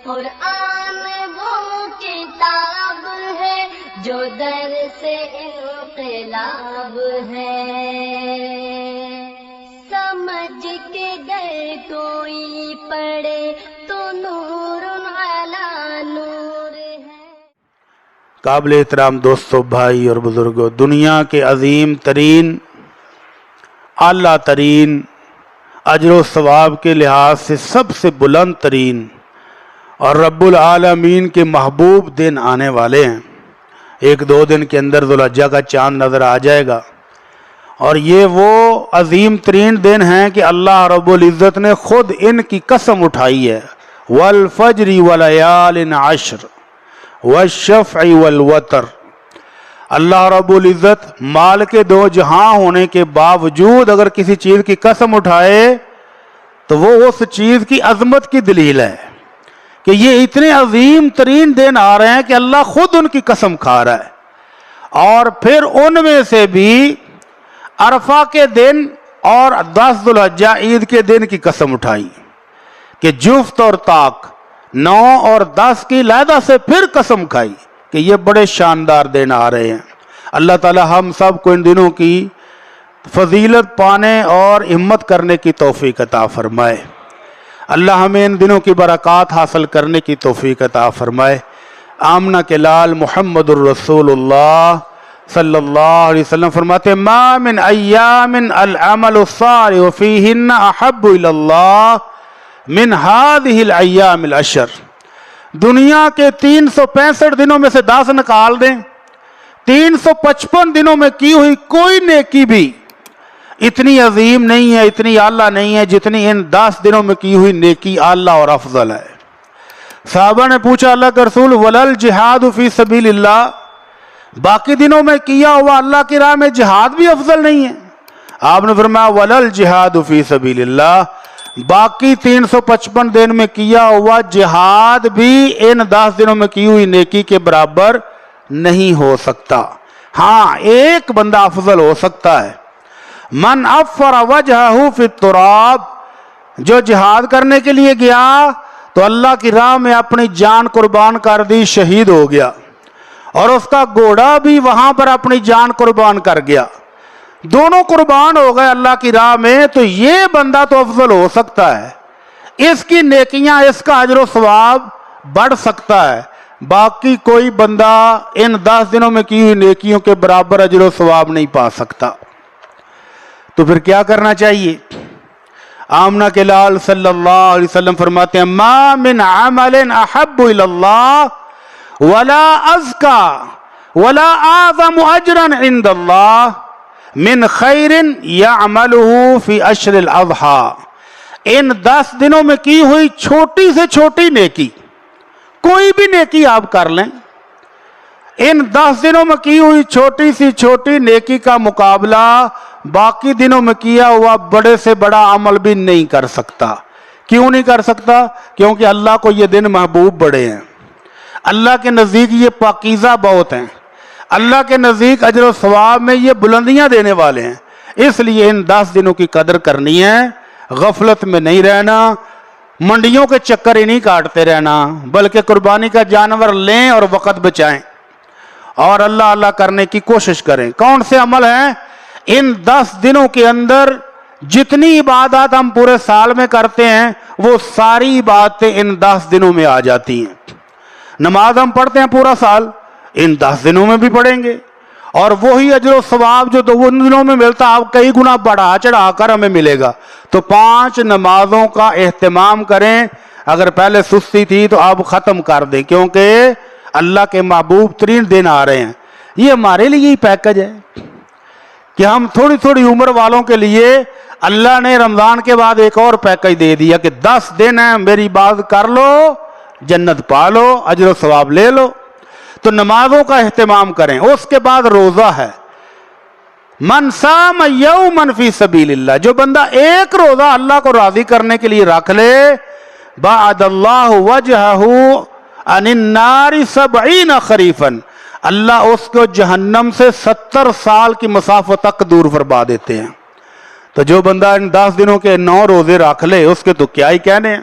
قرآن وہ کتاب ہے جو در سے انقلاب ہے، سمجھ کے گر کوئی پڑھے تو نور علی نور ہے۔ قابل احترام دوستو، بھائی اور بزرگوں، دنیا کے عظیم ترین، اعلیٰ ترین، اجر و ثواب کے لحاظ سے سب سے بلند ترین اور رب العالمین کے محبوب دن آنے والے ہیں۔ ایک دو دن کے اندر ذوالحجہ کا چاند نظر آ جائے گا، اور یہ وہ عظیم ترین دن ہیں کہ اللہ رب العزت نے خود ان کی قسم اٹھائی ہے، والفجر ولیال عشر والشفع والوتر۔ اللہ رب العزت مال کے دو جہاں ہونے کے باوجود اگر کسی چیز کی قسم اٹھائے تو وہ اس چیز کی عظمت کی دلیل ہے کہ یہ اتنے عظیم ترین دن آ رہے ہیں کہ اللہ خود ان کی قسم کھا رہا ہے۔ اور پھر ان میں سے بھی عرفہ کے دن اور 10 ذوالحجہ عید کے دن کی قسم اٹھائی کہ جفت اور طاق 9 اور 10 کی علیحدہ سے پھر قسم کھائی کہ یہ بڑے شاندار دن آ رہے ہیں۔ اللہ تعالی ہم سب کو ان دنوں کی فضیلت پانے اور ہمت کرنے کی توفیق عطا فرمائے۔ اللہ ہمیں ان دنوں کی برکات حاصل کرنے کی توفیق عطا فرمائے۔ آمنہ کے لال محمد الرسول اللہ صلی اللہ علیہ وسلم فرماتے ہیں، ما من ایام العمل الصالح فیہن احب الی اللہ من هذه الایام العشر۔ دنیا کے 365 دنوں میں سے 10 نکال دیں، 355 دنوں میں کی ہوئی کوئی نیکی بھی اتنی عظیم نہیں ہے، اتنی اعلیٰ نہیں ہے جتنی ان 10 دنوں میں کی ہوئی نیکی اعلیٰ اور افضل ہے۔ صحابہ نے پوچھا اللہ کے رسول، ولل جہاد فی سبیل اللہ، باقی دنوں میں کیا ہوا اللہ کی راہ میں جہاد بھی افضل نہیں ہے؟ آپ نے فرمایا ولل جہاد فی سبیل اللہ، باقی 355 دن میں کیا ہوا جہاد بھی ان 10 دنوں میں کی ہوئی نیکی کے برابر نہیں ہو سکتا۔ ہاں، ایک بندہ افضل ہو سکتا ہے، من افر وجہہ فی التراب، جو جہاد کرنے کے لیے گیا تو اللہ کی راہ میں اپنی جان قربان کر دی، شہید ہو گیا، اور اس کا گھوڑا بھی وہاں پر اپنی جان قربان کر گیا، دونوں قربان ہو گئے اللہ کی راہ میں، تو یہ بندہ تو افضل ہو سکتا ہے، اس کی نیکیاں، اس کا اجر و ثواب بڑھ سکتا ہے، باقی کوئی بندہ ان 10 دنوں میں کی ہوئی نیکیوں کے برابر اجر و ثواب نہیں پا سکتا۔ تو پھر کیا کرنا چاہیے؟ آمنہ کے لال صلی اللہ علیہ وسلم فرماتے ہیں، ما من عمل احب الی اللہ ولا ازکا ولا اعظم اجرا عند اللہ من خیر یعملہ فی عشر الاضحیٰ۔ ان 10 دنوں میں کی ہوئی چھوٹی سے چھوٹی نیکی، کوئی بھی نیکی آپ کر لیں، ان 10 دنوں میں کی ہوئی چھوٹی سی چھوٹی نیکی کا مقابلہ باقی دنوں میں کیا ہوا بڑے سے بڑا عمل بھی نہیں کر سکتا۔ کیوں نہیں کر سکتا؟ کیونکہ اللہ کو یہ دن محبوب بڑے ہیں، اللہ کے نزدیک یہ پاکیزہ بہت ہیں، اللہ کے نزدیک اجر و ثواب میں یہ بلندیاں دینے والے ہیں۔ اس لیے ان 10 دنوں کی قدر کرنی ہے، غفلت میں نہیں رہنا، منڈیوں کے چکر ہی نہیں کاٹتے رہنا، بلکہ قربانی کا جانور لیں اور وقت بچائیں اور اللہ اللہ کرنے کی کوشش کریں۔ کون سے عمل ہیں؟ ان 10 دنوں کے اندر جتنی عبادات ہم پورے سال میں کرتے ہیں وہ ساری عبادتیں ان 10 دنوں میں آ جاتی ہیں۔ نماز ہم پڑھتے ہیں پورا سال، ان 10 دنوں میں بھی پڑھیں گے، اور وہی اجر و ثواب جو ان دنوں میں ملتا آپ کئی گنا بڑھا چڑھا کر ہمیں ملے گا۔ تو 5 نمازوں کا اہتمام کریں، اگر پہلے سستی تھی تو اب ختم کر دیں، کیونکہ اللہ کے محبوب ترین دن آ رہے ہیں۔ یہ ہمارے لیے ہی پیکج ہے کہ ہم تھوڑی تھوڑی عمر والوں کے لیے اللہ نے رمضان کے بعد ایک اور پیکج دے دیا کہ 10 دن ہیں، میری بات کر لو، جنت پا لو، اجر و ثواب لے لو۔ تو نمازوں کا اہتمام کریں۔ اس کے بعد روزہ ہے، من صام یوما فی سبیل اللہ، جو بندہ ایک روزہ اللہ کو راضی کرنے کے لیے رکھ لے، بعد اللہ وجہہ عن النار 70 خریفا، اللہ اس کو جہنم سے 70 سال کی مسافت تک دور فرما دیتے ہیں۔ تو جو بندہ ان 10 دنوں کے 9 روزے رکھ لے اس کے تو کیا ہی کہنے ہیں۔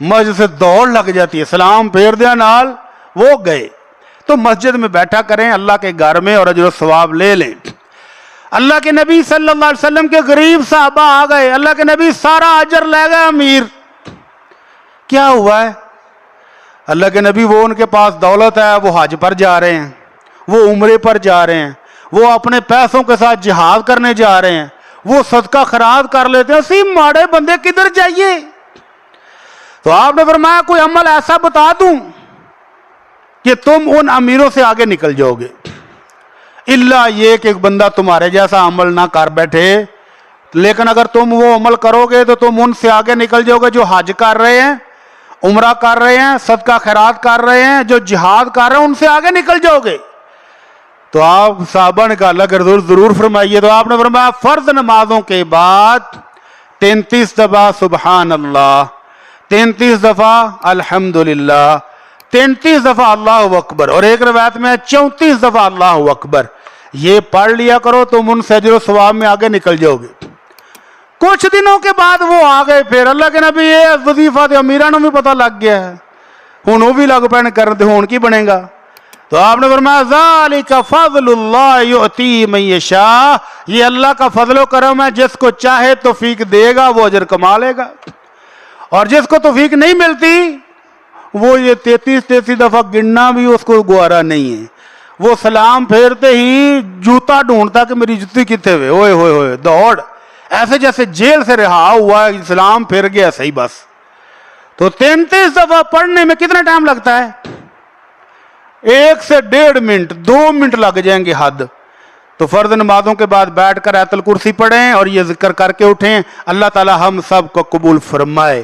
مسجد سے دوڑ لگ جاتی ہے, سلام پھیر دیا نال وہ گئے. تو مسجد میں بیٹھا کریں اللہ کے گھر میں اور اجر و ثواب لے لیں. اللہ کے نبی صلی اللہ علیہ وسلم کے غریب صحابہ آ گئے, اللہ کے نبی سارا اجر لے گئے. امیر کیا ہوا ہے؟ اللہ کے نبی وہ ان کے پاس دولت ہے, وہ حج پر جا رہے ہیں, وہ عمرے پر جا رہے ہیں, وہ اپنے پیسوں کے ساتھ جہاد کرنے جا رہے ہیں, وہ صدقہ خیرات کر لیتے ہیں. اسی ماڑے بندے کدھر جائیے؟ تو آپ نے فرمایا کوئی عمل ایسا بتا دوں کہ تم ان امیروں سے آگے نکل جاؤ گے, الا یہ کہ ایک بندہ تمہارے جیسا عمل نہ کر بیٹھے, لیکن اگر تم وہ عمل کرو گے تو تم ان سے آگے نکل جاؤ گے جو حج کر رہے ہیں, عمرہ کر رہے ہیں, صدقہ خیرات کر رہے ہیں, جو جہاد کر رہے ہیں, ان سے آگے نکل جاؤ گے. تو آپ صحابہ نے کہا اللہ کے رسول ضرور فرمائیے. تو آپ نے فرمایا فرض نمازوں کے بعد 33 دفعہ سبحان اللہ, 33 دفعہ الحمدللہ, 33 دفعہ اللہ اکبر, اور ایک روایت میں 34 دفعہ اللہ اکبر. یہ پڑھ لیا کرو, تم ان سے اجر و ثواب میں آگے نکل جاؤ گے. کچھ دنوں کے بعد وہ آ گئے. پھر اللہ کے نبی یہ وظیفہ تے امیراں نوں بھی پتہ لگ گیا ہے, ہن وہ بھی لگ پین کرن تے ہن کی بنے گا. تو آپ نے فرمایا ذالک فضل اللہ یؤتی من یشاء, یہ اللہ کا فضل و کرم ہے, جس کو چاہے توفیق دے گا وہ اجر کما لے گا, اور جس کو توفیق نہیں ملتی وہ یہ 33 دفعہ گننا بھی اس کو گوارا نہیں ہے. وہ سلام پھیرتے ہی جوتا ڈھونڈتا کہ میری جوتی کتنے ہوئے, ہوئے ہوئے ہوئے دوڑ, ایسے جیسے جیل سے رہا ہوا ہے, سلام پھر گیا صحیح بس. تو 33 دفعہ پڑھنے میں کتنا ٹائم لگتا ہے؟ 1 سے 1.5 منٹ, 2 منٹ لگ جائیں گے حد. تو فرض نمازوں کے بعد بیٹھ کر آیت الکرسی پڑھیں اور یہ ذکر کر کے اٹھیں, اللہ تعالی ہم سب کو قبول فرمائے.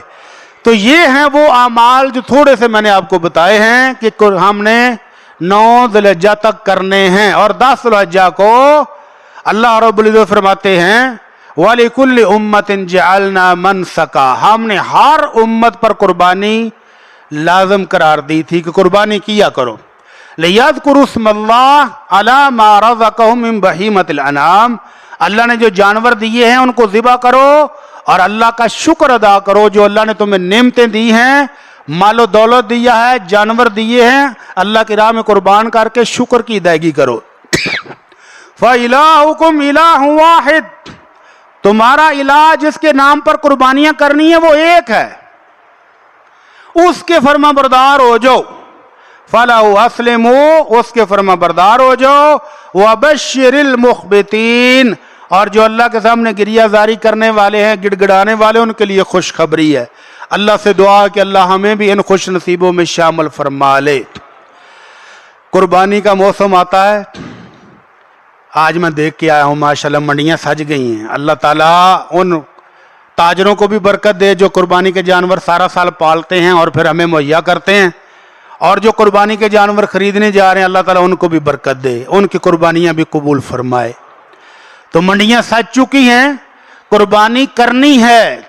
تو یہ ہیں وہ اعمال جو تھوڑے سے میں نے آپ کو بتائے ہیں کہ ہم نے 9 ذی الحجہ تک کرنے ہیں, اور 10 ذی الحجہ کو اللہ رب العزت فرماتے ہیں وَلِكُلِّ أُمَّةٍ جَعَلْنَا مَنْسَكًا, ہم نے ہر امت پر قربانی لازم قرار دی تھی کہ قربانی کیا کرو. لِيَذْكُرُوا اسْمَ اللَّهِ عَلَى مَا رَزَقَهُم مِّن بَهِيمَةِ الْأَنْعَامِ, اللہ نے جو جانور دیے ہیں ان کو ذبح کرو اور اللہ کا شکر ادا کرو. جو اللہ نے تمہیں نعمتیں دی ہیں, مال و دولت دیا ہے, جانور دیے ہیں, اللہ کی راہ میں قربان کر کے شکر کی ادائیگی کرو. فَإِلَٰهُكُمْ إِلَٰهٌ وَاحِدٌ, تمہارا الہ جس کے نام پر قربانیاں کرنی ہیں وہ ایک ہے, اس کے فرما بردار ہو جاؤ. فَلَهُ أَسْلِمُوا, اس کے فرما بردار ہو جاؤ. وَبَشِّرِ الْمُخْبِتِينَ, اور جو اللہ کے سامنے گریہ زاری کرنے والے ہیں, گڑ گڑانے والے, ان کے لیے خوشخبری ہے. اللہ سے دعا کہ اللہ ہمیں بھی ان خوش نصیبوں میں شامل فرما لے. قربانی کا موسم آتا ہے. آج میں دیکھ کے آیا ہوں ماشاءاللہ منڈیاں سج گئی ہیں. اللہ تعالیٰ ان تاجروں کو بھی برکت دے جو قربانی کے جانور سارا سال پالتے ہیں اور پھر ہمیں مہیا کرتے ہیں, اور جو قربانی کے جانور خریدنے جا رہے ہیں اللہ تعالیٰ ان کو بھی برکت دے, ان کی قربانیاں بھی قبول فرمائے. تو منڈیاں سج چکی ہیں, قربانی کرنی ہے,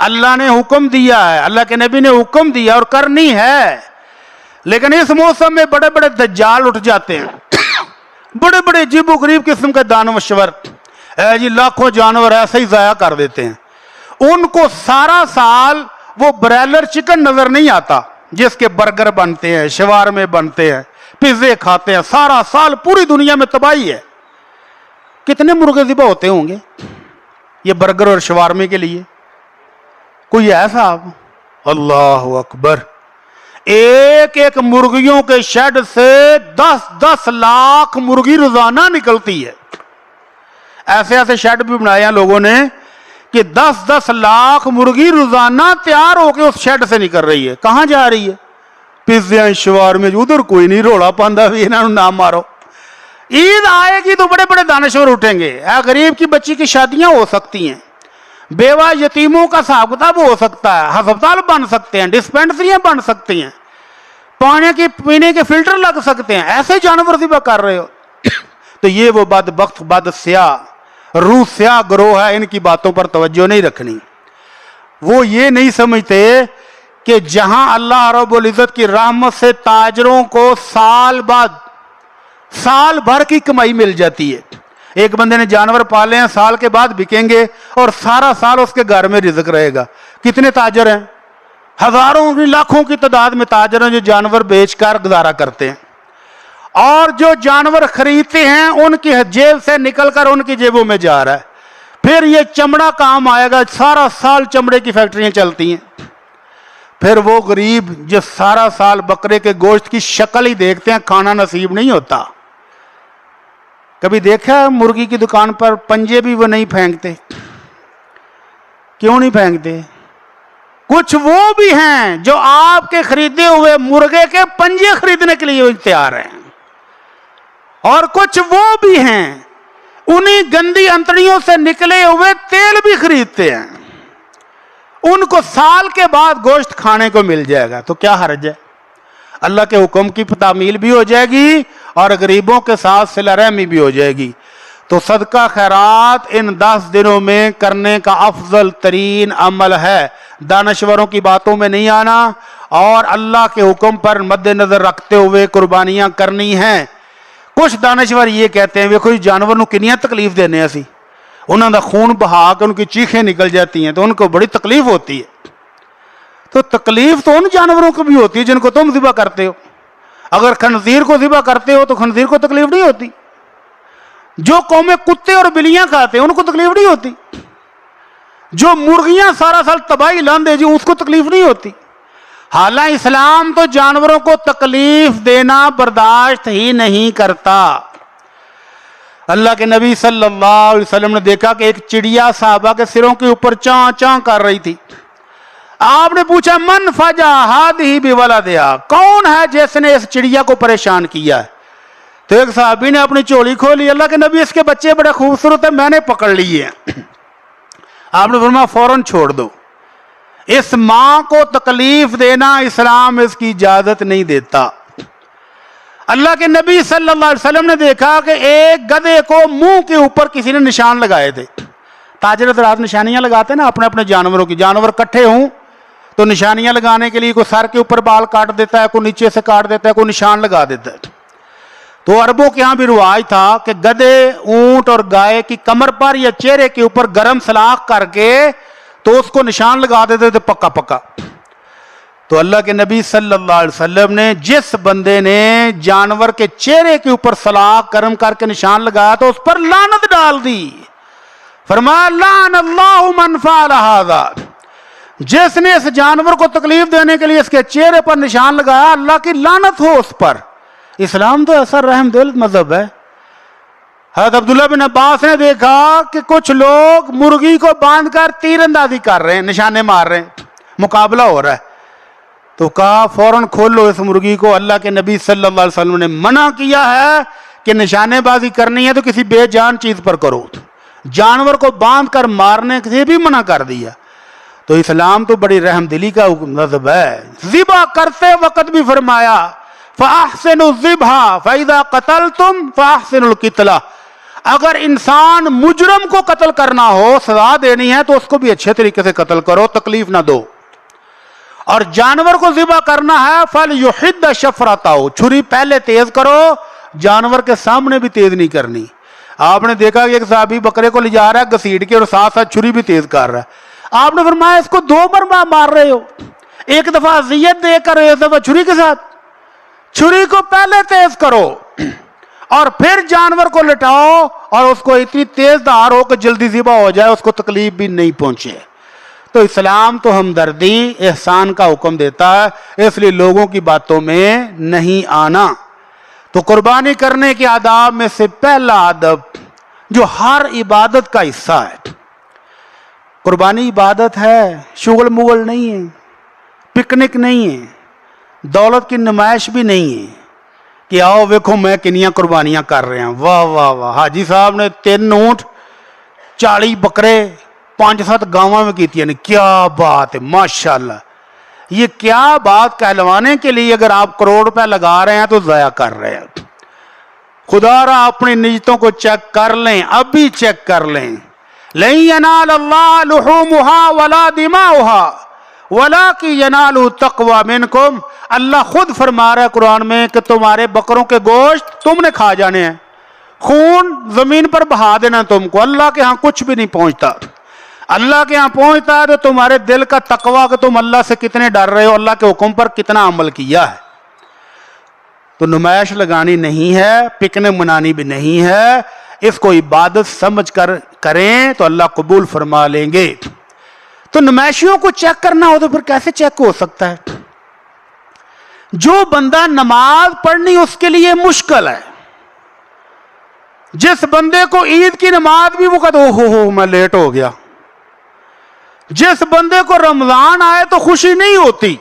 اللہ نے حکم دیا ہے, اللہ کے نبی نے حکم دیا اور کرنی ہے. لیکن اس موسم میں بڑے بڑے دجال اٹھ جاتے ہیں, بڑے بڑے عجیب و غریب قسم کے دانشور, جی لاکھوں جانور ایسے ہی ضائع کر دیتے ہیں. ان کو سارا سال وہ برائلر چکن نظر نہیں آتا جس کے برگر بنتے ہیں, شوارمے بنتے ہیں, پیزے کھاتے ہیں, سارا سال پوری دنیا میں تباہی ہے. کتنے مرغے ذبح ہوتے ہوں گے یہ برگر اور شوارمے کے لیے؟ کوئی ہے صاحب؟ اللہ اکبر. ایک ایک مرغیوں کے شیڈ سے 10 لاکھ مرغی روزانہ نکلتی ہے. ایسے ایسے شیڈ بھی بنائے ہیں لوگوں نے کہ 10 لاکھ مرغی روزانہ تیار ہو کے اس شیڈ سے نکل رہی ہے. کہاں جا رہی ہے؟ پیزے شوارمے, ادھر کوئی نہیں روڑا پاندا بھی انہوں نہ مارو. عید آئے گی تو بڑے بڑے دانشور اٹھیں گے, غریب کی بچی کی شادیاں ہو سکتی ہیں, بیوہ یتیموں کا حساب کتاب ہو سکتا ہے, ہسپتال بن سکتے ہیں, ڈسپینسریاں بن سکتی ہیں, پانی کے پینے کے فلٹر لگ سکتے ہیں. ایسے جانور ذبح کر رہے ہو. تو یہ وہ بدبخت بد سیاہ روح سیاہ گروہ ہے, ان کی باتوں پر توجہ نہیں رکھنی. وہ یہ نہیں سمجھتے کہ جہاں اللہ رب العزت کی رحمت سے تاجروں کو سال بھر کی کمائی مل جاتی ہے. ایک بندے نے جانور پالے ہیں, سال کے بعد بکیں گے اور سارا سال اس کے گھر میں رزق رہے گا. کتنے تاجر ہیں؟ ہزاروں لاکھوں کی تعداد میں تاجر ہیں جو جانور بیچ کر گزارا کرتے ہیں، اور جو جانور خریدتے ہیں ان کی جیب سے نکل کر ان کی جیبوں میں جا رہا ہے۔ پھر یہ چمڑا کام آئے گا، سارا سال چمڑے کی فیکٹریاں چلتی ہیں۔ پھر وہ غریب جو سارا سال بکرے کے گوشت کی شکل ہی دیکھتے ہیں، کھانا نصیب نہیں ہوتا۔ کبھی دیکھا ہے مرغی کی دکان پر پنجے بھی وہ نہیں پھینکتے؟ کیوں نہیں پھینکتے؟ کچھ وہ بھی ہیں جو آپ کے خریدے ہوئے مرغے کے پنجے خریدنے کے لیے تیار ہیں، اور کچھ وہ بھی ہیں انہی گندی انتڑیوں سے نکلے ہوئے تیل بھی خریدتے ہیں۔ ان کو سال کے بعد گوشت کھانے کو مل جائے گا تو کیا حرج ہے؟ اللہ کے حکم کی تعمیل بھی ہو جائے گی اور غریبوں کے ساتھ صلہ رحمی بھی ہو جائے گی۔ تو صدقہ خیرات ان 10 دنوں میں کرنے کا افضل ترین عمل ہے۔ دانشوروں کی باتوں میں نہیں آنا اور اللہ کے حکم پر مد نظر رکھتے ہوئے قربانیاں کرنی ہیں۔ کچھ دانشور یہ کہتے ہیں ویکھو جانور نو کنیاں تکلیف دینے اسی، انہوں دا خون بہا کے ان کی چیخیں نکل جاتی ہیں تو ان کو بڑی تکلیف ہوتی ہے۔ تو تکلیف تو ان جانوروں کو بھی ہوتی ہے جن کو تم ذبح کرتے ہو۔ اگر خنزیر کو ذبح کرتے ہو تو خنزیر کو تکلیف نہیں ہوتی، جو قومیں کتے اور بلیاں کھاتے ہیں ان کو تکلیف نہیں ہوتی، جو مرغیاں سارا سال تباہی لاندے جی اس کو تکلیف نہیں ہوتی۔ حالانکہ اسلام تو جانوروں کو تکلیف دینا برداشت ہی نہیں کرتا۔ اللہ کے نبی صلی اللہ علیہ وسلم نے دیکھا کہ ایک چڑیا صحابہ کے سروں کے اوپر چاں چاں کر رہی تھی۔ آپ نے پوچھا من فجا ہادی بولدہا، کون ہے جس نے اس چڑیا کو پریشان کیا ہے؟ تو ایک صحابی نے اپنی چولی کھولی، اللہ کے نبی اس کے بچے بڑے خوبصورت ہیں، میں نے پکڑ لیے ہیں۔ آپ نے فرمایا فوراً چھوڑ دو، اس ماں کو تکلیف دینا اسلام اس کی اجازت نہیں دیتا۔ اللہ کے نبی صلی اللہ علیہ وسلم نے دیکھا کہ ایک گدھے کو منہ کے اوپر کسی نے نشان لگائے تھے۔ تاجر حضرات نشانیاں لگاتے ہیں نا اپنے اپنے جانوروں کی، جانور کٹھے ہوں تو نشانیاں لگانے کے لیے کوئی سر کے اوپر بال کاٹ دیتا ہے، کوئی نیچے سے کاٹ دیتا ہے، کوئی نشان لگا دیتا ہے۔ تو عربوں کے ہاں بھی رواج تھا کہ گدھے، اونٹ اور گائے کی کمر پر یا چہرے کے اوپر گرم سلاخ کر کے تو اس کو نشان لگا دیتے تھے پکا پکا۔ تو اللہ کے نبی صلی اللہ علیہ وسلم نے جس بندے نے جانور کے چہرے کے اوپر سلاخ گرم کر کے نشان لگایا تو اس پر لعنت ڈال دی۔ فرمایا لعن اللہ من فعل ھذا، جس نے اس جانور کو تکلیف دینے کے لیے اس کے چہرے پر نشان لگایا اللہ کی لعنت ہو اس پر۔ اسلام تو ایسا رحم دل مذہب ہے۔ حضرت عبداللہ بن عباس نے دیکھا کہ کچھ لوگ مرغی کو باندھ کر تیر اندازی کر رہے ہیں، نشانے مار رہے ہیں، مقابلہ ہو رہا ہے۔ تو کہا فوراً کھولو اس مرغی کو، اللہ کے نبی صلی اللہ علیہ وسلم نے منع کیا ہے کہ نشانے بازی کرنی ہے تو کسی بے جان چیز پر کرو، جانور کو باندھ کر مارنے سے بھی منع کر دیا۔ تو اسلام تو بڑی رحم دلی کا مذہب ہے۔ ذبح کرتے وقت بھی فرمایا فَأَحْسِنُوا الذِّبْحَ فَإِذَا قَتَلْتُمْ فَأَحْسِنُوا الْقِتْلَةَ، اگر انسان مجرم کو قتل کرنا ہو، سزا دینی ہے تو اس کو بھی اچھے طریقے سے قتل کرو، تکلیف نہ دو۔ اور جانور کو ذبح کرنا ہے فَلْيُحِدَّ شَفْرَتَهُ، چھری پہلے تیز کرو، جانور کے سامنے بھی تیز نہیں کرنی۔ آپ نے دیکھا کہ ایک صحابی بکرے کو لے جا رہا ہے گھسیٹ کے اور ساتھ ساتھ چھری بھی تیز کر رہا ہے۔ آپ نے فرمایا اس کو 2 بار مار رہے ہو، ایک دفعہ اذیت دے کر ایک دفعہ چھری کے ساتھ، چھری کو پہلے تیز کرو اور پھر جانور کو لٹاؤ اور اس کو اتنی تیز دھار ہو کہ جلدی ذبح ہو جائے، اس کو تکلیف بھی نہیں پہنچے۔ تو اسلام تو ہمدردی احسان کا حکم دیتا ہے، اس لیے لوگوں کی باتوں میں نہیں آنا۔ تو قربانی کرنے کے آداب میں سے پہلا ادب جو ہر عبادت کا حصہ ہے، قربانی عبادت ہے، شغل مغل نہیں ہے، پکنک نہیں ہے، دولت کی نمائش بھی نہیں ہے کہ آؤ ویکھو میں کنیاں قربانیاں کر رہے ہیں، واہ واہ واہ حاجی صاحب نے 3 اونٹ 40 بکرے 5-7 گاواں میں کیتی ہیں، کیا بات ہے ماشاءاللہ۔ یہ کیا بات کہلوانے کے لیے اگر آپ کروڑ روپے لگا رہے ہیں تو ضائع کر رہے ہیں۔ خدا را اپنی نیتوں کو چیک کر لیں، ابھی چیک کر لیں۔ لَن يَنَالَ اللَّهَ لُحُومُهَا وَلَا دِمَاؤُهَا وَلَٰكِن يَنَالُهُ التَّقْوَىٰ مِنكُمْ، اللہ خود فرما رہا ہے قرآن میں کہ تمہارے بکروں کے گوشت تم نے کھا جانے ہیں، خون زمین پر بہا دینا تم کو، اللہ کے ہاں کچھ بھی نہیں پہنچتا۔ اللہ کے یہاں پہنچتا ہے تو تمہارے دل کا تقوی کہ تم اللہ سے کتنے ڈر رہے ہو, اللہ کے حکم پر کتنا عمل کیا ہے. تو نمائش لگانی نہیں ہے, پکنے منانی بھی نہیں ہے, اس کو عبادت سمجھ کر کریں تو اللہ قبول فرما لیں گے. تو نمائشیوں کو چیک کرنا ہو تو پھر کیسے چیک ہو سکتا ہے؟ جو بندہ نماز پڑھنی اس کے لیے مشکل ہے, جس بندے کو عید کی نماز بھی وہ کہتا ہو میں لیٹ ہو گیا, جس بندے کو رمضان آئے تو خوشی نہیں ہوتی,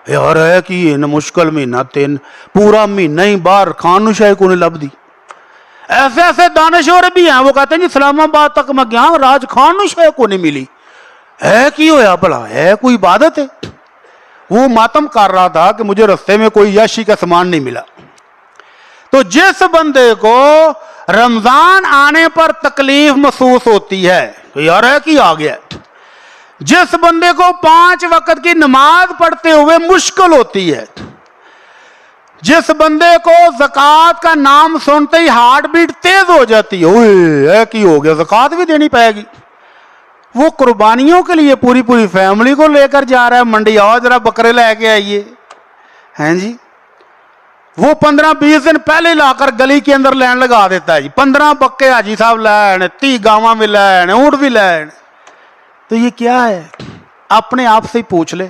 یار ہے کہ یہ مشکل مہینہ تین پورا مہینہ ہی باہر کھان شاہی کو نہیں لب دی. ایسے ایسے دانشور بھی ہیں وہ کہتے ہیں جی اسلام آباد تک میں گیا راج کھان شاہی کو نہیں ملی. ہے کی ہویا بھلا, ہے کوئی عبادت ہے؟ وہ ماتم کر رہا تھا کہ مجھے رستے میں کوئی یاشی کا سامان نہیں ملا. تو جس بندے کو رمضان آنے پر تکلیف محسوس ہوتی ہے تو یار ہے کہ آ گیا, جس بندے کو 5 وقت کی نماز پڑھتے ہوئے مشکل ہوتی ہے, جس بندے کو زکوٰۃ کا نام سنتے ہی ہارٹ بیٹ تیز ہو جاتی ہے کہ ہو گیا زکوٰۃ بھی دینی پائے گی, وہ قربانیوں کے لیے پوری پوری فیملی کو لے کر جا رہا ہے منڈی, آؤ ذرا بکرے لے کے آئیے ہیں جی. وہ 15-20 دن پہلے لا کر گلی کے اندر لائن لگا دیتا ہے جی, 15 بکے حاجی صاحب لائن, 30 گاواں بھی لائن, اونٹ بھی لائن. تو یہ کیا ہے؟ اپنے آپ سے ہی پوچھ لے,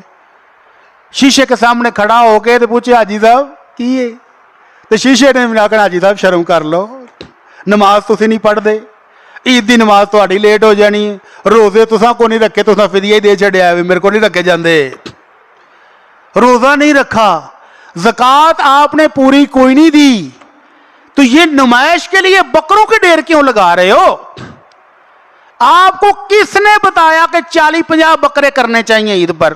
شیشے کے سامنے کھڑا ہو کے تو پوچھے حاجی صاحب کی ہے, تو شیشے نے ملا کر حاجی صاحب شرم کر لو, نماز تسی نہیں پڑھ دے, عید دی نماز تہاڈی لیٹ ہو جانی ہے, روزے تساں کو نہیں رکھے, تساں فدیہ ہی دے چھڈیا ہے, میرے کو نہیں رکھے جاندے, روزہ نہیں رکھا, زکوٰۃ آپ نے پوری کوئی نہیں دی, تو یہ نمائش کے لیے بکروں کے ڈھیر کیوں لگا رہے ہو؟ آپ کو کس نے بتایا کہ 40-50 بکرے کرنے چاہیے عید پر,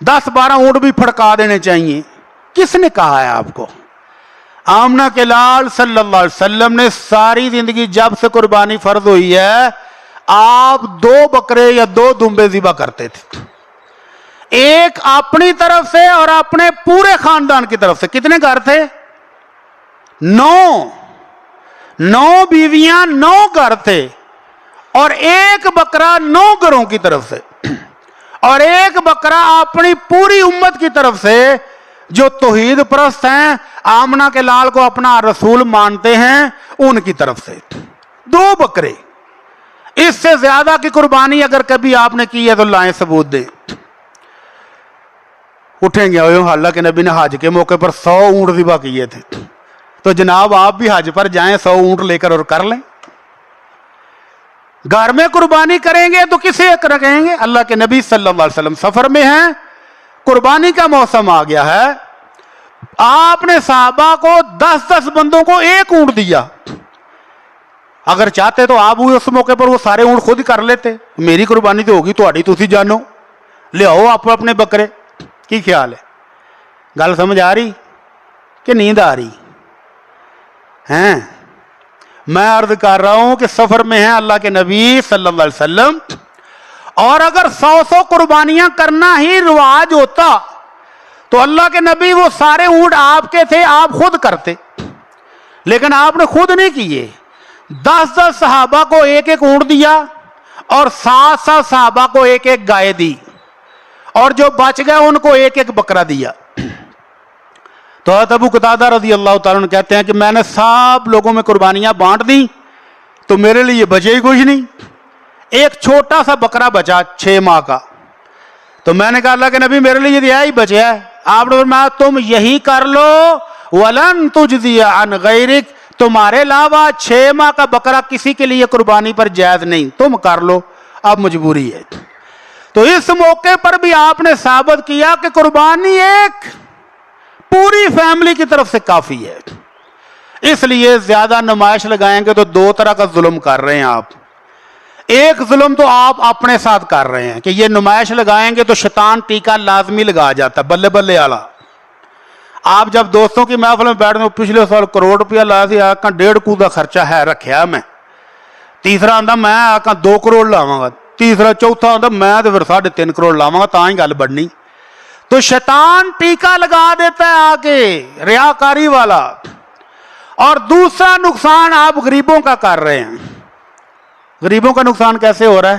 10-12 اونٹ بھی پھڑکا دینے چاہیے؟ کس نے کہا ہے آپ کو؟ آمنہ کے لال صلی اللہ علیہ وسلم نے ساری زندگی جب سے قربانی فرض ہوئی ہے آپ 2 بکرے یا 2 دمبے ذبح کرتے تھے, ایک اپنی طرف سے اور اپنے پورے خاندان کی طرف سے. کتنے گھر تھے؟ 9 بیویاں 9 گھر تھے, اور ایک بکرا 9 گھروں کی طرف سے, اور ایک بکرا اپنی پوری امت کی طرف سے جو توحید پرست ہیں, آمنہ کے لال کو اپنا رسول مانتے ہیں, ان کی طرف سے 2 بکرے. اس سے زیادہ کی قربانی اگر کبھی آپ نے کی ہے تو لائیں ثبوت دیں. اٹھیں گے حالانکہ نبی نے حج کے موقع پر 100 اونٹ ذبح کیے تھے, تو جناب آپ بھی حج پر جائیں 100 اونٹ لے کر اور کر لیں. گھر میں قربانی کریں گے تو کسے کریں گے؟ اللہ کے نبی صلی اللہ علیہ وسلم سفر میں ہیں, قربانی کا موسم آ گیا ہے, آپ نے صحابہ کو 10-10 بندوں کو 1 اونٹ دیا. اگر چاہتے تو آپ بھی اس موقع پر وہ سارے اونٹ خود ہی کر لیتے, میری قربانی تو ہوگی تہاڈی تسی جانو, لے آؤ آپ اپنے بکرے. کی خیال ہے؟ گل سمجھ آ رہی کہ نیند آ رہی ہیں؟ میں عرض کر رہا ہوں کہ سفر میں ہیں اللہ کے نبی صلی اللہ علیہ وسلم, اور اگر 100 قربانیاں کرنا ہی رواج ہوتا تو اللہ کے نبی وہ سارے اونٹ آپ کے تھے, آپ خود کرتے, لیکن آپ نے خود نہیں کیے. 10 صحابہ کو 1 اونٹ دیا, اور 7 صحابہ کو 1 گائے دی, اور جو بچ گئے ان کو 1 بکرا دیا. تو حضرت ابو قتادہ رضی اللہ تعالیٰ عنہ کہتے ہیں کہ میں نے سب لوگوں میں قربانیاں بانٹ دی تو میرے لیے بچے ہی کچھ نہیں, ایک چھوٹا سا بکرا بچا 6 ماہ کا. تو میں نے کہا اللہ کے نبی میرے لیے یہ ہی بچا ہے. آپ نے فرمایا تم یہی کر لو, وَلَن تُجْزِيَ عَنْ غَيْرِكَ, تمہارے علاوہ 6 ماہ کا بکرا کسی کے لیے قربانی پر جائز نہیں, تم کر لو, اب مجبوری ہے. تو اس موقع پر بھی آپ نے ثابت کیا کہ قربانی ایک پوری فیملی کی طرف سے کافی ہے. اس لیے زیادہ نمائش لگائیں گے تو 2 طرح کا ظلم کر رہے ہیں آپ. ایک ظلم تو آپ اپنے ساتھ کر رہے ہیں کہ یہ نمائش لگائیں گے تو شیطان ٹیکہ لازمی لگا جاتا ہے, بلے بلے آلا. آپ جب دوستوں کی محفل میں بیٹھتے ہیں, پچھلے سال کروڑ روپیہ لا سی, آکا 1.5 کروڑ کا خرچہ ہے رکھیا میں, تیسرا آندا میں آکا 2 کروڑ لاواں گا, تیسرا چوتھا آندا میں تو پھر 3.5 کروڑ لاواں گا, تاں ہی گل بڑھنی. تو شیطان ٹیکہ لگا دیتا ہے آ کے, ریاکاری والا. اور دوسرا نقصان آپ غریبوں کا کر رہے ہیں. غریبوں کا نقصان کیسے ہو رہا ہے؟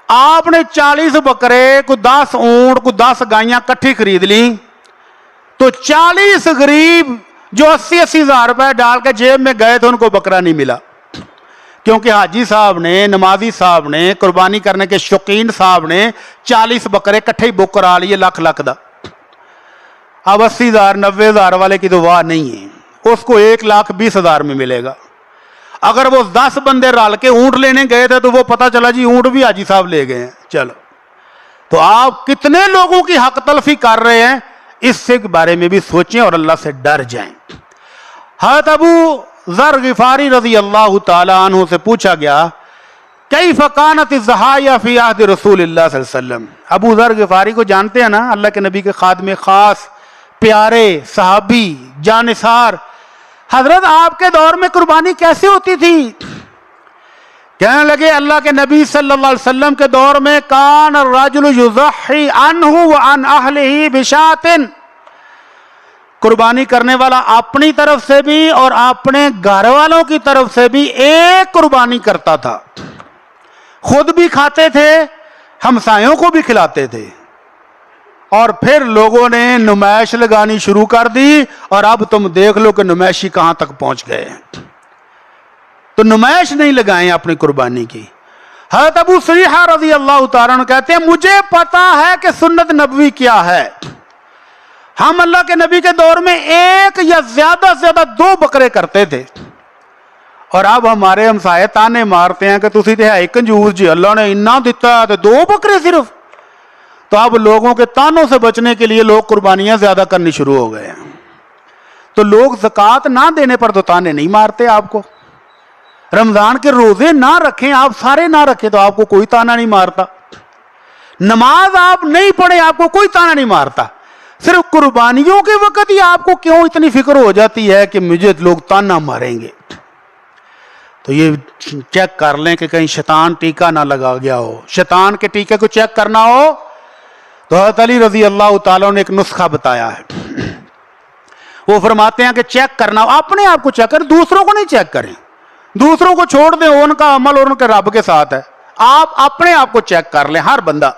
آپ نے 40 بکرے کو 10 اونٹ کو 10 گائیاں کٹھی خرید لی تو 40 غریب جو 80 ہزار روپے ڈال کے جیب میں گئے تھے ان کو بکرا نہیں ملا، کیونکہ حاجی صاحب نے، نمازی صاحب نے، قربانی کرنے کے شوقین صاحب نے 40 بکرے کٹھے بک کرا لیے لاکھ دا۔ اب 80 ہزار 90 ہزار والے کی تو واہ نہیں ہے، اس کو 1,20,000 میں ملے گا۔ اگر وہ 10 بندے رل کے اونٹ لینے گئے تھے تو وہ پتا چلا جی اونٹ بھی حاجی صاحب لے گئے ہیں۔ چلو، تو آپ کتنے لوگوں کی حق تلفی کر رہے ہیں، اس سے بارے میں بھی سوچیں اور اللہ سے ڈر جائیں۔ حضرت ابو ذر غفاری رضی اللہ تعالی عنہ سے پوچھا گیا کیف کانت الضحایا فی عہد رسول اللہ صلی اللہ علیہ وسلم۔ ابو ذر غفاری کو جانتے ہیں نا، اللہ کے نبی کے خادم خاص، پیارے صحابی، جانثار۔ حضرت آپ کے دور میں قربانی کیسے ہوتی تھی؟ کہنے لگے اللہ کے نبی صلی اللہ علیہ وسلم کے دور میں کان الرجل یضحی عنہ وعن اہلہ بشاۃ، قربانی کرنے والا اپنی طرف سے بھی اور اپنے گھر والوں کی طرف سے بھی ایک قربانی کرتا تھا، خود بھی کھاتے تھے، ہمسایوں کو بھی کھلاتے تھے، اور پھر لوگوں نے نمائش لگانی شروع کر دی، اور اب تم دیکھ لو کہ نمائشی کہاں تک پہنچ گئے ہیں۔ تو نمائش نہیں لگائیں اپنی قربانی کی۔ حضرت ابو سریحہ رضی اللہ تعالیٰ عنہ کہتے ہیں مجھے پتا ہے کہ سنت نبوی کیا ہے، ہم اللہ کے نبی کے دور میں 1 یا زیادہ سے زیادہ 2 بکرے کرتے تھے، اور اب ہمارے ہمسائے تانے مارتے ہیں کہ تسی تے ہے کنجوس جی، اللہ نے اتنا دیتا ہے تو 2 بکرے صرف۔ تو اب لوگوں کے تانوں سے بچنے کے لیے لوگ قربانیاں زیادہ کرنی شروع ہو گئے ہیں۔ تو لوگ زکوٰۃ نہ دینے پر تو تانے نہیں مارتے آپ کو، رمضان کے روزے نہ رکھیں آپ، سارے نہ رکھیں تو آپ کو کوئی تانا نہیں مارتا، نماز آپ نہیں پڑھیں آپ کو کوئی تانا نہیں مارتا، صرف قربانیوں کے وقت ہی آپ کو کیوں اتنی فکر ہو جاتی ہے کہ مجھے لوگ تانا ماریں گے؟ تو یہ چیک کر لیں کہ کہیں شیطان ٹیکہ نہ لگا گیا ہو۔ شیطان کے ٹیکے کو چیک کرنا ہو تو حضرت علی رضی اللہ تعالیٰ نے ایک نسخہ بتایا ہے، وہ فرماتے ہیں کہ چیک کرنا ہو اپنے آپ کو چیک کریں، دوسروں کو نہیں چیک کریں، دوسروں کو چھوڑ دیں، ان کا عمل اور ان کے رب کے ساتھ ہے، آپ اپنے آپ کو چیک کر لیں ہر بندہ۔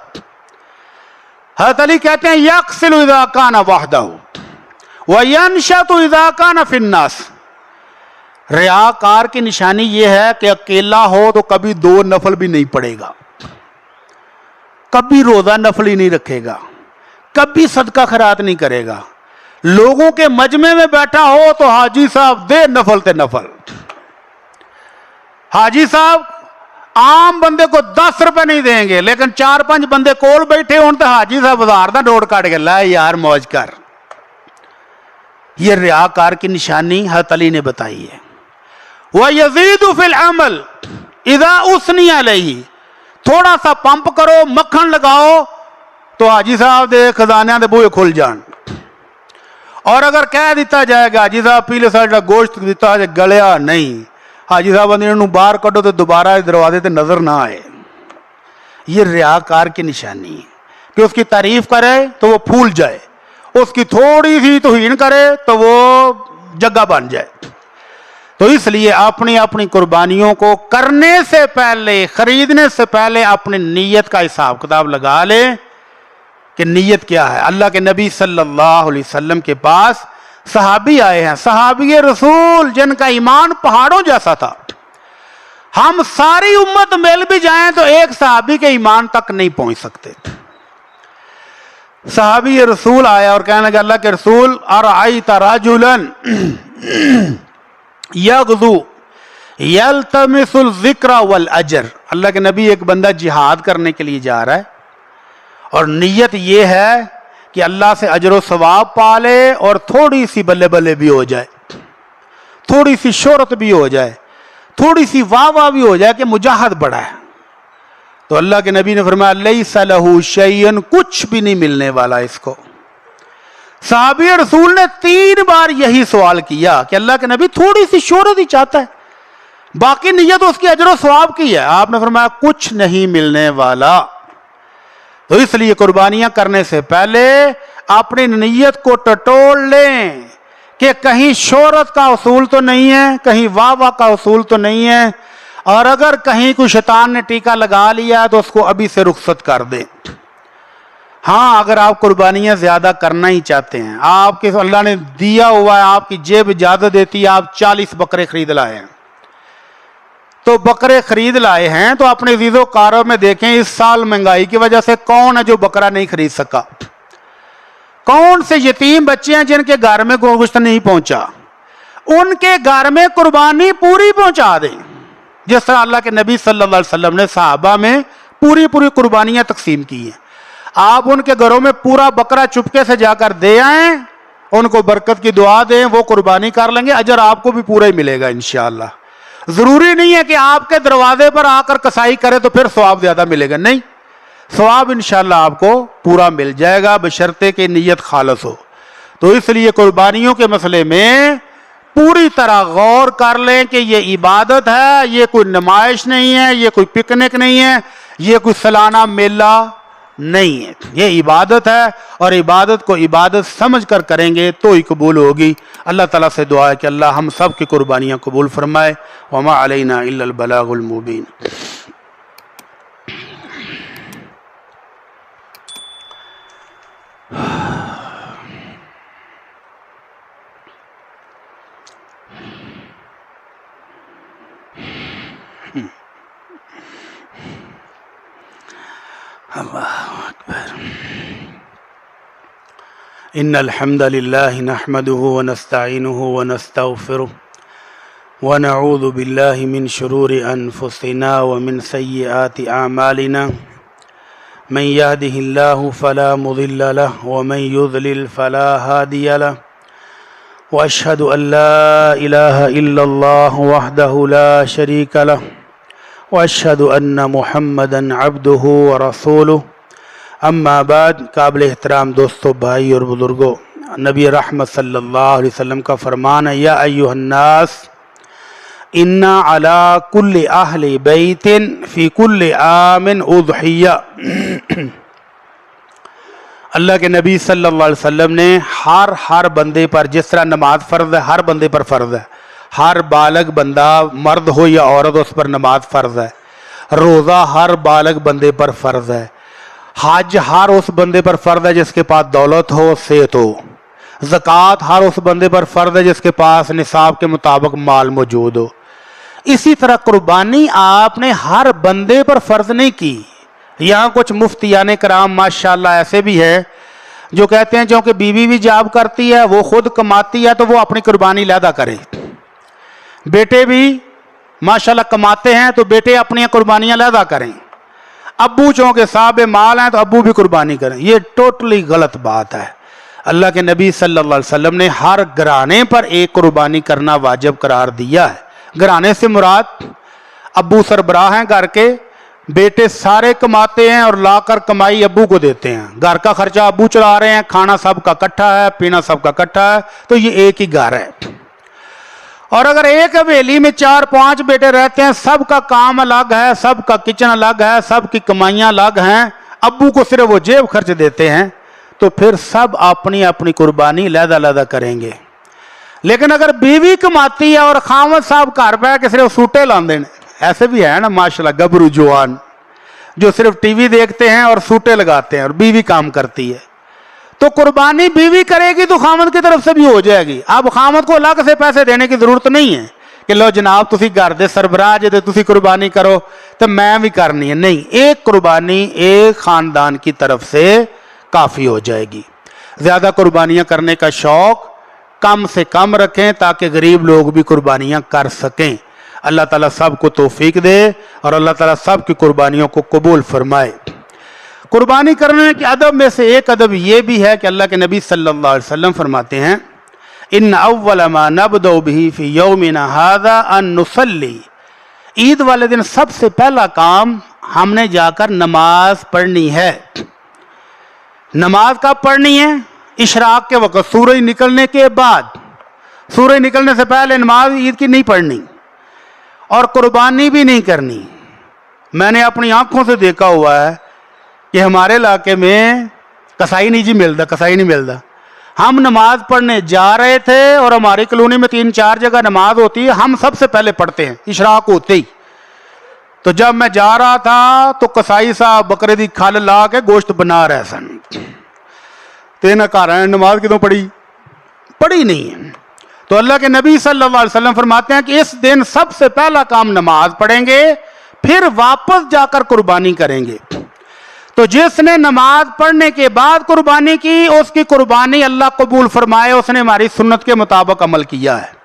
حضرت علی کہتے ہیں یغسل اذا کان وحدہ وینشط اذا کان فی الناس۔ ریاکار کی نشانی یہ ہے کہ اکیلا ہو تو کبھی 2 نفل بھی نہیں پڑے گا، کبھی روزہ نفل ہی نہیں رکھے گا، کبھی صدقہ خیرات نہیں کرے گا، لوگوں کے مجمع میں بیٹھا ہو تو حاجی صاحب دے نفل تے نفل، حاجی صاحب عام بندے کو 10 روپے نہیں دیں گے، لیکن 4-5 بندے کول بیٹھے ہون تو حاجی صاحب 1000 دا نوٹ کاٹ کے لائے یار موج کر۔ یہ ریاکار کی نشانی حضرت علی نے بتائی ہے۔ وَيَزِيدُ فِي الْعَمَلِ اِذَا أُثْنِيَ عَلَيْهِ، تھوڑا سا پمپ کرو، مکھن لگاؤ تو حاجی صاحب دے خزانے دے بوئے کھل جان، اور اگر کہہ دیتا جائے گا حاجی صاحب پیلے ساڈا گوشت دیتا ہے گلیا نہیں، حاجی صاحب انہوں باہر کڈو تو دوبارہ دروازے تے نظر نہ آئے۔ یہ ریاکار کی نشانی ہے کہ اس کی تعریف کرے تو وہ پھول جائے، اس کی تھوڑی سی توہین کرے تو وہ جگہ بن جائے۔ تو اس لیے اپنی اپنی قربانیوں کو کرنے سے پہلے، خریدنے سے پہلے اپنی نیت کا حساب کتاب لگا لے کہ نیت کیا ہے۔ اللہ کے نبی صلی اللہ علیہ وسلم کے پاس صحابی آئے ہیں، صحابی رسول جن کا ایمان پہاڑوں جیسا تھا، ہم ساری امت مل بھی جائیں تو ایک صحابی کے ایمان تک نہیں پہنچ سکتے۔ صحابی رسول آیا اور کہنے لگا اللہ کے رسول ارأیت رجلا یغزو یلتمس الذکر والاجر، اللہ کے نبی ایک بندہ جہاد کرنے کے لیے جا رہا ہے اور نیت یہ ہے کہ اللہ سے اجر و ثواب پالے اور تھوڑی سی بلے بلے بھی ہو جائے، تھوڑی سی شہرت بھی ہو جائے، تھوڑی سی واہ واہ بھی ہو جائے کہ مجاہد بڑا ہے۔ تو اللہ کے نبی نے فرمایا لیس لہ شیئن، کچھ بھی نہیں ملنے والا اس کو۔ صحابی رسول نے 3 بار یہی سوال کیا کہ اللہ کے نبی تھوڑی سی شہرت ہی چاہتا ہے، باقی نیت اس کی اجر و ثواب کی ہے۔ آپ نے فرمایا کچھ نہیں ملنے والا۔ تو اس لیے قربانیاں کرنے سے پہلے اپنی نیت کو ٹٹول لیں کہ کہیں شہرت کا اصول تو نہیں ہے، کہیں واہ واہ کا اصول تو نہیں ہے، اور اگر کہیں کوئی شیطان نے ٹیکا لگا لیا تو اس کو ابھی سے رخصت کر دیں۔ ہاں اگر آپ قربانیاں زیادہ کرنا ہی چاہتے ہیں، آپ کے اللہ نے دیا ہوا ہے، آپ کی جیب اجازت دیتی ہے، آپ 40 بکرے خرید لائے ہیں، تو بکرے خرید لائے ہیں تو اپنے عزیز و کاروں میں دیکھیں اس سال مہنگائی کی وجہ سے کون ہے جو بکرا نہیں خرید سکا، کون سے یتیم بچے ہیں جن کے گھر میں گوشت نہیں پہنچا، ان کے گھر میں قربانی پوری پہنچا دیں، جس طرح اللہ کے نبی صلی اللہ علیہ وسلم نے صحابہ میں پوری قربانیاں تقسیم کی ہیں۔ آپ ان کے گھروں میں پورا بکرا چپکے سے جا کر دے آئیں، ان کو برکت کی دعا دیں، وہ قربانی کر لیں گے، اجر آپ کو بھی پورا ہی ملے گا انشاءاللہ۔ ضروری نہیں ہے کہ آپ کے دروازے پر آ کر کسائی کرے تو پھر ثواب زیادہ ملے گا، نہیں، ثواب انشاءاللہ آپ کو پورا مل جائے گا بشرطے کہ نیت خالص ہو۔ تو اس لیے قربانیوں کے مسئلے میں پوری طرح غور کر لیں کہ یہ عبادت ہے، یہ کوئی نمائش نہیں ہے، یہ کوئی پکنک نہیں ہے، یہ کوئی سالانہ میلہ نہیں ہے، یہ عبادت ہے، اور عبادت کو عبادت سمجھ کر کریں گے تو ہی قبول ہوگی۔ اللہ تعالیٰ سے دعا ہے کہ اللہ ہم سب کی قربانیاں قبول فرمائے۔ وما علینا الا البلاغ المبین۔ اللہ اکبر۔ ان الحمد للہ نحمده ونستعینه ونستغفره ونعوذ باللہ من شرور انفسنا ومن سیئات اعمالنا من يهده الله فلا مضل له ومن يضلل فلا هادي له واشهد ان لا اله الا الله وحده لا شريك له واشهد ان محمدا عبده ورسوله۔ اما بعد، قابل احترام دوستو، بھائی اور بزرگوں، نبی رحمت صلی اللہ علیہ وسلم کا فرمان ہے، یا ایھا الناس انا علی کل اہل بیت فی کل عام اضحیہ۔ اللہ کے نبی صلی اللہ علیہ وسلم نے ہر بندے پر، جس طرح نماز فرض ہے، ہر بندے پر فرض ہے، ہر بالغ بندہ مرد ہو یا عورت اس پر نماز فرض ہے، روزہ ہر بالغ بندے پر فرض ہے، حج ہر اس بندے پر فرض ہے جس کے پاس دولت ہو، صحت ہو، زکوٰۃ ہر اس بندے پر فرض ہے جس کے پاس نصاب کے مطابق مال موجود ہو۔ اسی طرح قربانی آپ نے ہر بندے پر فرض نہیں کی۔ یہاں کچھ مفتیان کرام ماشاءاللہ ایسے بھی ہے جو کہتے ہیں چونکہ بیوی بھی جاب کرتی ہے، وہ خود کماتی ہے تو وہ اپنی قربانی علیحدہ کرے، بیٹے بھی ماشاءاللہ کماتے ہیں تو بیٹے اپنی قربانیاں علیحدہ کریں، ابو چونکہ صاحب مال ہیں تو ابو بھی قربانی کریں۔ یہ ٹوٹلی غلط بات ہے۔ اللہ کے نبی صلی اللہ علیہ وسلم نے ہر گھرانے پر ایک قربانی کرنا واجب قرار دیا ہے۔ گھرانے سے مراد ابو سربراہ ہیں گھر کے، بیٹے سارے کماتے ہیں اور لا کر کمائی ابو کو دیتے ہیں، گھر کا خرچہ ابو چلا رہے ہیں، کھانا سب کا اکٹھا ہے، پینا سب کا اکٹھا ہے، تو یہ ایک ہی گھر ہے۔ اور اگر ایک حویلی میں 4-5 بیٹے رہتے ہیں، سب کا کام الگ ہے، سب کا کچن الگ ہے، سب کی کمائیاں الگ ہیں، ابو کو صرف وہ جیب خرچ دیتے ہیں، تو پھر سب اپنی اپنی قربانی علیحدہ کریں گے۔ لیکن اگر بیوی کماتی ہے اور خاوند صاحب گھر پہ کے صرف سوٹے لاندے ہیں، ایسے بھی ہے نا ماشاءاللہ گبرو جوان جو صرف ٹی وی دیکھتے ہیں اور سوٹے لگاتے ہیں اور بیوی کام کرتی ہے، تو قربانی بیوی کرے گی تو خامد کی طرف سے بھی ہو جائے گی۔ اب خامد کو الگ سے پیسے دینے کی ضرورت نہیں ہے کہ لو جناب تسی گھر دے سربراہ جے تسی قربانی کرو تو میں بھی کرنی ہے، نہیں، ایک قربانی ایک خاندان کی طرف سے کافی ہو جائے گی۔ زیادہ قربانیاں کرنے کا شوق کم سے کم رکھیں تاکہ غریب لوگ بھی قربانیاں کر سکیں۔ اللہ تعالیٰ سب کو توفیق دے اور اللہ تعالیٰ سب کی قربانیوں کو قبول فرمائے۔ قربانی کرنے کے ادب میں سے ایک ادب یہ بھی ہے کہ اللہ کے نبی صلی اللہ علیہ وسلم فرماتے ہیں، ان اول ما نبدأ به فی یومنا ھذا ان نصلی، عید والے دن سب سے پہلا کام ہم نے جا کر نماز پڑھنی ہے۔ نماز کب پڑھنی ہے؟ اشراق کے وقت، سورج نکلنے کے بعد، سورج نکلنے سے پہلے نماز عید کی نہیں پڑھنی اور قربانی بھی نہیں کرنی۔ میں نے اپنی آنکھوں سے دیکھا ہوا ہے کہ ہمارے علاقے میں کسائی نہیں ملتا۔ ہم نماز پڑھنے جا رہے تھے اور ہماری کالونی میں 3-4 جگہ نماز ہوتی ہے، ہم سب سے پہلے پڑھتے ہیں اشراق ہوتے ہی، تو جب میں جا رہا تھا تو کسائی صاحب بکرے دی کھل لا کے گوشت بنا رہے سن، تو انہیں گھر آئے نماز کدوں پڑھی نہیں ہے۔ تو اللہ کے نبی صلی اللہ علیہ وسلم فرماتے ہیں کہ اس دن سب سے پہلا کام نماز پڑھیں گے، پھر واپس جا کر قربانی کریں گے۔ تو جس نے نماز پڑھنے کے بعد قربانی کی اس کی قربانی اللہ قبول فرمائے، اس نے ہماری سنت کے مطابق عمل کیا ہے۔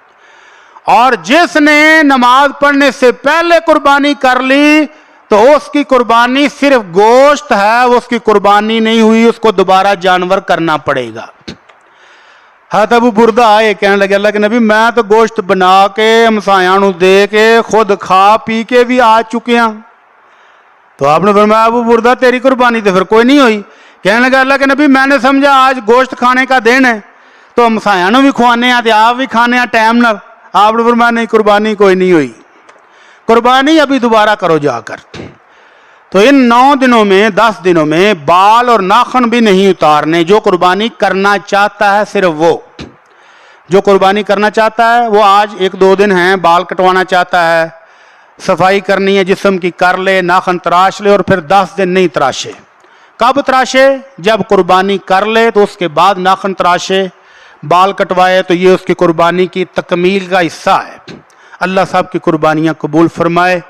اور جس نے نماز پڑھنے سے پہلے قربانی کر لی تو اس کی قربانی صرف گوشت ہے، اس کی قربانی نہیں ہوئی، اس کو دوبارہ جانور کرنا پڑے گا۔ حضرت ابو بردہ آئے کہنے لگے اللہ کے نبی میں تو گوشت بنا کے ہمسایاں نوں دے کے خود کھا پی کے بھی آ چکے ہیں۔ تو آپ نے فرمایا ابو بردہ تیری قربانی تو پھر کوئی نہیں ہوئی۔ کہنے لگا اللہ کے نبی میں نے سمجھا آج گوشت کھانے کا دن ہے تو ہمسایاں نوں بھی کھوانے ہیں، آپ بھی کھانے ہیں ٹائم نال۔ آپ نے فرمایا نہیں قربانی کوئی نہیں ہوئی، قربانی ابھی دوبارہ کرو جا کر۔ تو ان 9 دنوں میں 10 دنوں میں بال اور ناخن بھی نہیں اتارنے۔ جو قربانی کرنا چاہتا ہے صرف وہ، جو قربانی کرنا چاہتا ہے وہ آج 1-2 دن ہیں، بال کٹوانا چاہتا ہے، صفائی کرنی ہے جسم کی کر لے، ناخن تراش لے، اور پھر 10 دن نہیں تراشے۔ کب تراشے؟ جب قربانی کر لے تو اس کے بعد ناخن تراشے، بال کٹوائے، تو یہ اس کی قربانی کی تکمیل کا حصہ ہے۔ اللہ صاحب کی قربانیاں قبول فرمائے۔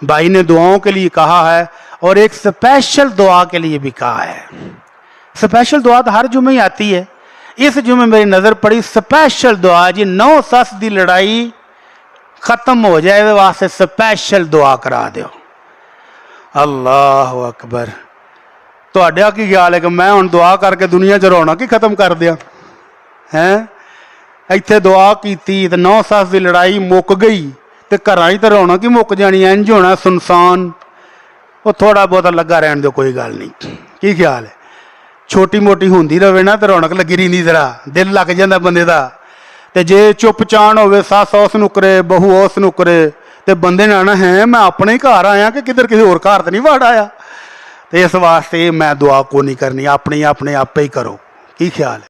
بھائی نے دعاؤں کے لیے کہا ہے اور ایک سپیشل دعا کے لیے بھی کہا ہے۔ سپیشل دعا تو ہر جمعے ہی آتی ہے، اس جمعے میری نظر پڑی سپیشل دعا جی 9 سس دی لڑائی ختم ہو جائے وہ واسطے سپیشل دعا کرا دیو۔ اللہ اکبر۔ تو اڈیا کی خیال ہے کہ میں ہن دعا کر کے دنیا چ رونق ہی ختم کر دیا ہیں؟ ایتھے دعا کیتی تے 9 سس دی لڑائی مک گئی تے گھراں تے رونق ہی مک جانی، انج ہونا سنسان۔ وہ تھوڑا بہت لگا رہن دو، کوئی گل نہیں۔ کی خیال ہے؟ چھوٹی موٹی ہوندی رہے نا تے رونق لگی رہندی، ذرا دل لگ جاندا بندے دا۔ تے جے چپ چان ہوے سس اس نوں کرے بہو اس نوں کرے تے بندے نے آنا ہے میں اپنے گھر آیا کہ کدھر کسی اور گھر تے نہیں وڑ آیا۔ تے اس واسطے میں دعا کو نہیں کرنی، اپنے آپ ہی کرو۔ کی خیال ہے؟